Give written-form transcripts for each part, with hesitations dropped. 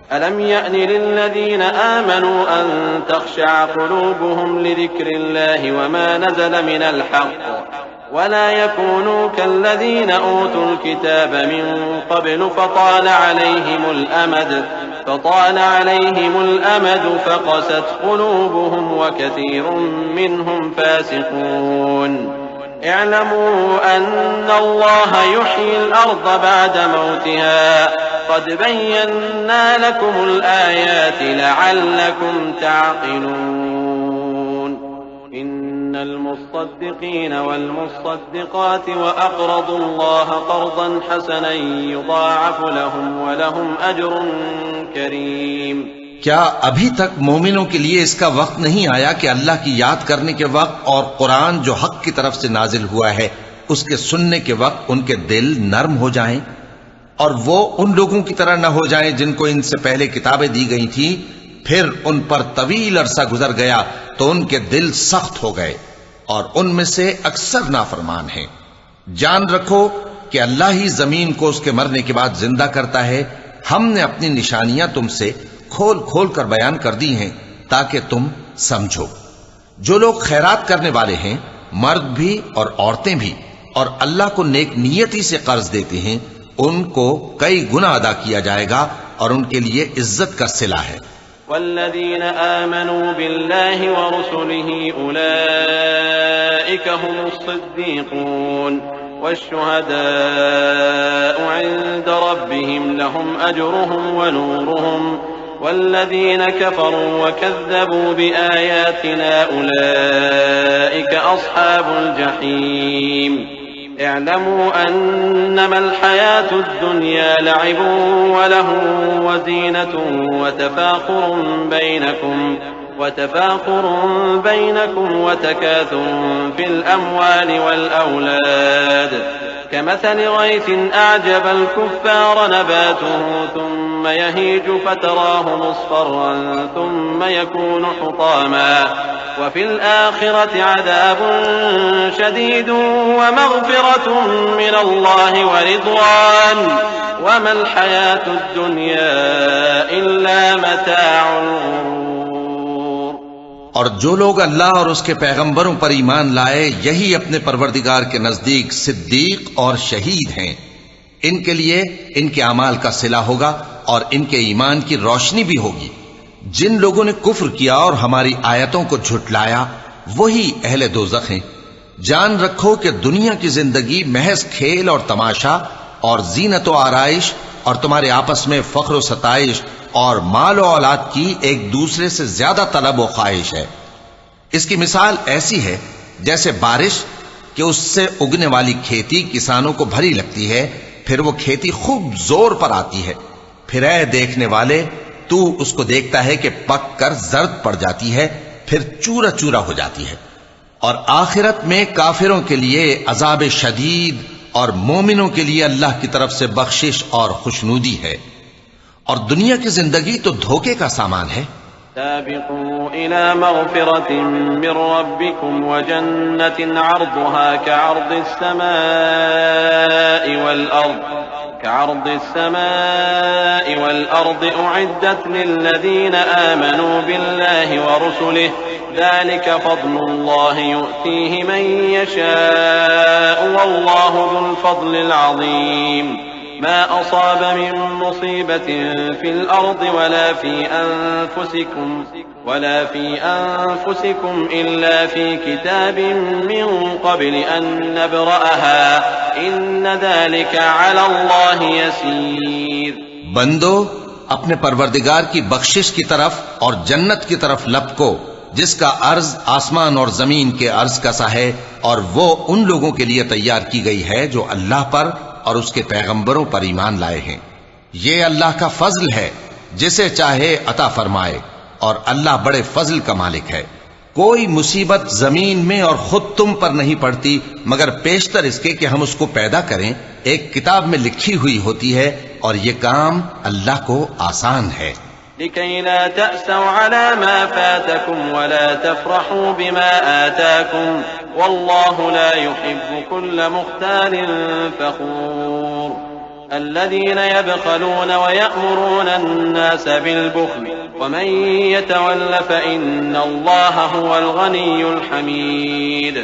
अलम यअनि लिल्लज़ीन आमनू अन तख़शअ क़ुलूबुहुम लिज़िक्रिल्लाहि वमा नज़ल मिनल हक़्क़ वला यकूनू कल्लज़ीन ऊतुल किताब मिन क़ब्लु फ़ताल अलैहिमुल अमद फ़क़सत क़ुलूबुहुम वकसीरुम मिनहुम फ़ासिक़ून। इअलमू अन्नल्लाह युह्यिल अर्ज़ बअद मौतिहा क़द बय्यन्ना लकुमुल आयाति लअल्लकुम तअक़िलून। इन्नल मुस्सद्दिक़ीन वल मुस्सद्दिक़ाति व अक़रदुल्लाह क़र्ज़न हसनन युज़ाअफ़ लहुम व लहुम अज्रुन करीम। क्या अभी तक मोमिनों के लिए इसका वक्त नहीं आया कि अल्लाह की याद करने के वक्त और कुरान जो हक की तरफ से नाजिल हुआ है उसके सुनने के वक्त उनके दिल नर्म हो जाएं और वो उन लोगों की तरह न हो जाएं जिनको इनसे पहले किताबें दी गई थी, फिर उन पर तवील अरसा गुजर गया तो उनके दिल सख्त हो गए और उनमें से अक्सर नाफरमान हैं। जान रखो कि अल्लाह ही जमीन को उसके मरने के बाद जिंदा करता है। हमने अपनी निशानियां तुमसे खोल खोल कर बयान कर दी हैं ताकि तुम समझो। जो लोग खैरात करने वाले हैं, मर्द भी और औरतें भी, और अल्लाह को नेक नियति से कर्ज देते हैं, उनको कई गुना अदा किया जाएगा और उनके लिए इज्जत का सिला है। वल्लज़ीन आमनू बिल्लाहि व रुसुलिही उलाइका हुमुस सिद्दीक़ून वश्शुहदाउ इंद रब्बिहिम लहुम अज्रुहुम व नूरुहुम वल्लज़ीन कफ़रू व कज़्ज़बू बिआयातिना उलाइका अस्हाबुल जहीम। इअलमू अन्नमल हयातुद दुनिया लअबुन व लहवुन व ज़ीनतुन व तफ़ाख़ुरुन बैनकुम व तकाथुरुन फिल अम्वालि वल औलाद कमथलि गैसिन अअजबल कुफ़्फ़ार नबातुहु थुम्म यहीजु फ़तराहु मुस्फ़र्रन थुम्म यकूनु हुतामा व फिल आख़िरति अज़ाबुन शदीदुन व मग़फ़िरतुन मिनल्लाहि व रिज़वान व मल हयातुद दुनिया इल्ला मताउल गुरूर। और जो लोग अल्लाह और उसके पैगंबरों पर ईमान लाए, यही अपने परवरदिगार के नजदीक सिद्दीक और शहीद हैं। इनके लिए इनके अमाल का सिला होगा और इनके ईमान की रोशनी भी होगी। जिन लोगों ने कुफ्र किया और हमारी आयतों को झुटलाया, वही अहले दोज़ख हैं। जान रखो कि दुनिया की जिंदगी महज खेल और तमाशा और जीनत व आराइश और तुम्हारे आपस में फख्र व सताइश और माल और औलाद की एक दूसरे से ज्यादा तलब व ख्वाहिश है। इसकी मिसाल ऐसी है जैसे बारिश कि उससे उगने वाली खेती किसानों को भरी लगती है, फिर वो खेती खूब जोर पर आती है, फिर ऐ देखने वाले तू उसको देखता है कि पक कर जर्द पड़ जाती है, फिर चूरा चूरा हो जाती है। और आखिरत में काफिरों के लिए अजाब शदीद और मोमिनों के लिए अल्लाह की तरफ से बख्शिश और खुशनूदी है। और दुनिया की जिंदगी तो धोखे का सामान है। साबिक़ू इला मग़फ़िरतिन मिन रब्बिकुम व जन्नतिन अर्दुहा कअर्दिस समाई वल अर्द उइद्दत लिल्लज़ीना आमनू बिल्लाहि व रुसुलिहि ज़ालिका फ़ज़्लुल्लाहि यु'तीहि मन यशाअु वल्लाहु ज़ुल फ़ज़्लिल अज़ीम। मा असाब मिन मुसीबतिन फिल अर्द वला फी अनफुसिकुम इल्ला फी किताबिन मिन क़ब्ल अन नब्रअहा इन्न ज़ालिका अला अल्लाहि यसीर। बंदो, अपने परवरदिगार की बख्शिश की तरफ और जन्नत की तरफ लपको जिसका अर्ज आसमान और जमीन के अर्ज का सा है, और वो उन लोगों के लिए तैयार की गई है जो अल्लाह पर और उसके पैगंबरों पर ईमान लाए हैं। ये अल्लाह का फजल है, जिसे चाहे अता फरमाए, और अल्लाह बड़े फजल का मालिक है। कोई मुसीबत जमीन में और खुद तुम पर नहीं पड़ती मगर पेशतर इसके कि हम उसको पैदा करें, एक किताब में लिखी हुई होती है, और ये काम अल्लाह को आसान है। लिकै ला तअसौ अला मा फातकुम वला तफरहू बिमा आताकुम वल्लाहु ला युहिब्बु कुल्ल मुख्तालिन फखूर। अल्लज़ीना यबख़लून व यअमुरून अन्नास बिलबुख़्ल व मन यतवल्ल फ़इन्नल्लाह हुवल गनियुल हमीद।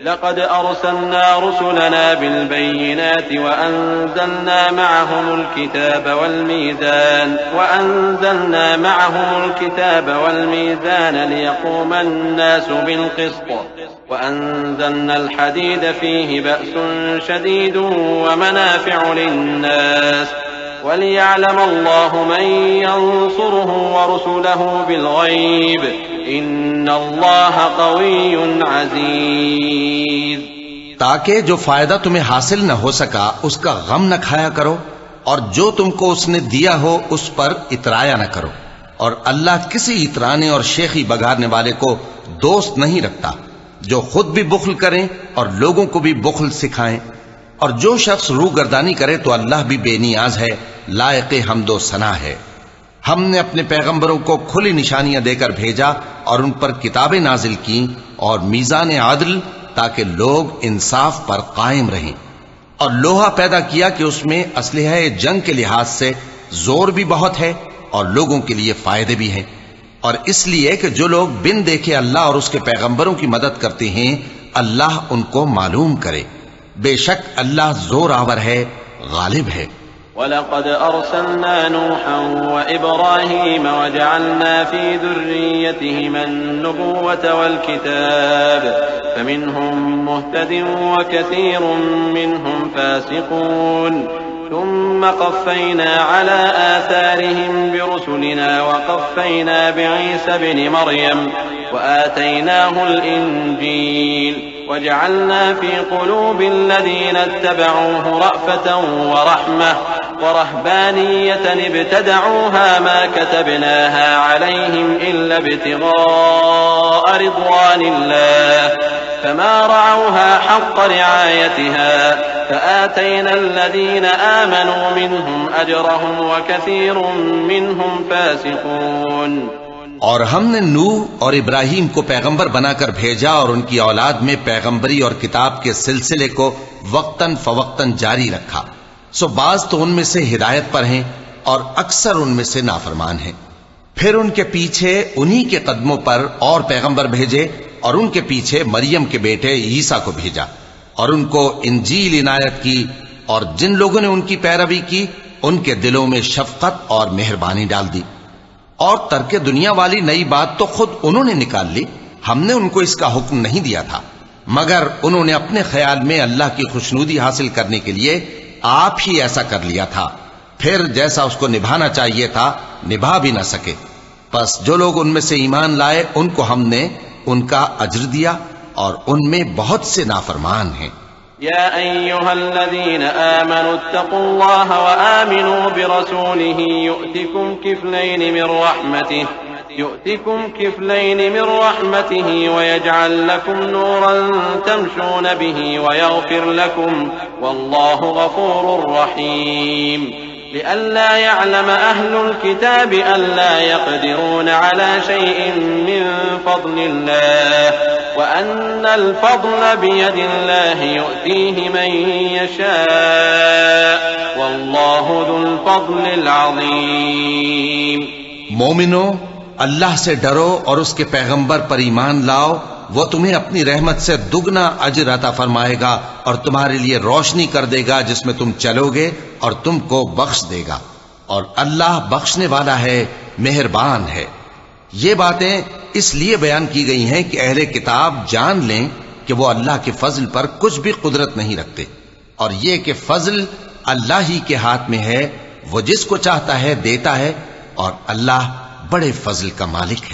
लक़द अरसलना रुसुलना बिलबय्यिनात व अंज़लना मअहुमुल किताब वल मीज़ान लियक़ूमन नासु बिलक़िस्त व अंज़लनल हदीद फ़ीहि बअसुन शदीदुन व मनाफ़िअु लिन्नास वलियअलमल्लाहु मन यंसुरुहु व रुसुलहु बिलग़ैब इन्नल्लाह क़विय्युन अज़ीज़। ताकि जो फायदा तुम्हें हासिल न हो सका उसका गम न खाया करो, और जो तुमको उसने दिया हो उस पर इतराया न करो। और अल्लाह किसी इतराने और शेखी बघारने वाले को दोस्त नहीं रखता, जो खुद भी बुख्ल करें और लोगों को भी बुख्ल सिखाएं। और जो शख्स रूगर्दानी करे तो अल्लाह भी बेनियाज है, लायक हम्दो सना है। हमने अपने पैगंबरों को खुली निशानियां देकर भेजा और उन पर किताबें नाजिल की और मीज़ान आदल, ताकि लोग इंसाफ पर कायम रहें। और लोहा पैदा किया कि उसमें असलहा जंग के लिहाज से जोर भी बहुत है और लोगों के लिए फायदे भी हैं। और इसलिए कि जो लोग बिन देखे अल्लाह और उसके पैगंबरों की मदद करते हैं, अल्लाह उनको मालूम करे। बेशक अल्लाह जोर आवर है, गालिब है। वलक़द अर्सलना नूहन व इब्राहीम व जअलना फ़ी ज़ुर्रिय्यतिहिमा अन्नुबुव्वत वल किताब फ़मिन्हुम मुहतदिन व कसीरुम मिन्हुम फ़ासिक़ून थुम्मा क़फ़्फ़ैना अला आथारिहिम बिरुसुलिना व क़फ़्फ़ैना बिईसा इब्न मर्यम व आतैनाहुल इंजील व जअलना फ़ी क़ुलूबिल्लज़ीना इत्तबअूहु रअफ़तन व रहमह व रहबानिय्यतन इब्तदअूहा मा कतबनाहा अलैहिम इल्ला इब्तिग़ाअ रिضवानिल्लाह फमा रअऊहा हक़्क़ रिआयतिहा फ़आतैना अल्लज़ीना आमनू मिनहुम अजरहुम व कसीरुम मिनहुम फ़ासिक़ून। और हमने नूह और इब्राहिम को पैगंबर बनाकर भेजा और उनकी औलाद में पैगंबरी और किताब के सिलसिले को वक्तन फवक्तन जारी रखा। सो बाज तो उनमें से हिदायत पर हैं और अक्सर उनमें से नाफरमान हैं। फिर उनके पीछे उन्हीं के कदमों पर और पैगंबर भेजे और उनके पीछे मरियम के बेटे ईसा को भेजा और उनको इंजील इनायत की। और जिन लोगों ने उनकी पैरवी की उनके दिलों में शफकत और मेहरबानी डाल दी। और तर्क दुनिया वाली नई बात तो खुद उन्होंने निकाल ली, हमने उनको इसका हुक्म नहीं दिया था, मगर उन्होंने अपने ख्याल में अल्लाह की खुशनूदी हासिल करने के लिए आप ही ऐसा कर लिया था। फिर जैसा उसको निभाना चाहिए था निभा भी न सके। बस जो लोग उनमें से ईमान लाए उनको हमने उनका अज्र दिया और उनमें बहुत से नाफरमान हैं। या अय्युहल्लज़ीना आमनू इत्तक़ुल्लाह व आमिनू बिरसूलिही युअतिकुम किफ़लैनि मिन रहमतिही व यजअल लकुम नूरन तमशून बिही व यग़फिर लकुम वल्लाहु गफूरुर रहीम। लिअल्ला यअलम अहलुल किताबि अल्ला यक़दिरून अला शैइन मिन फ़ज़लिल्लाह व अन्नल फ़ज़्ल बियदिल्लाहि युअतीहि मन यशाअ वल्लाहु ज़ुल फ़ज़्लिल अज़ीम। मोमिनो, अल्लाह से डरो और उसके पैगंबर पर ईमान लाओ, वो तुम्हें अपनी रहमत से दुगना अजर अता फरमाएगा और तुम्हारे लिए रोशनी कर देगा जिसमें तुम चलोगे और तुमको बख्श देगा। और अल्लाह बख्शने वाला है, मेहरबान है। ये बातें इसलिए बयान की गई हैं कि अहले किताब जान लें कि वो अल्लाह के फजल पर कुछ भी कुदरत नहीं रखते, और ये कि फजल अल्लाह ही के हाथ में है, वो जिसको चाहता है देता है, और अल्लाह बड़े फजल का मालिक है।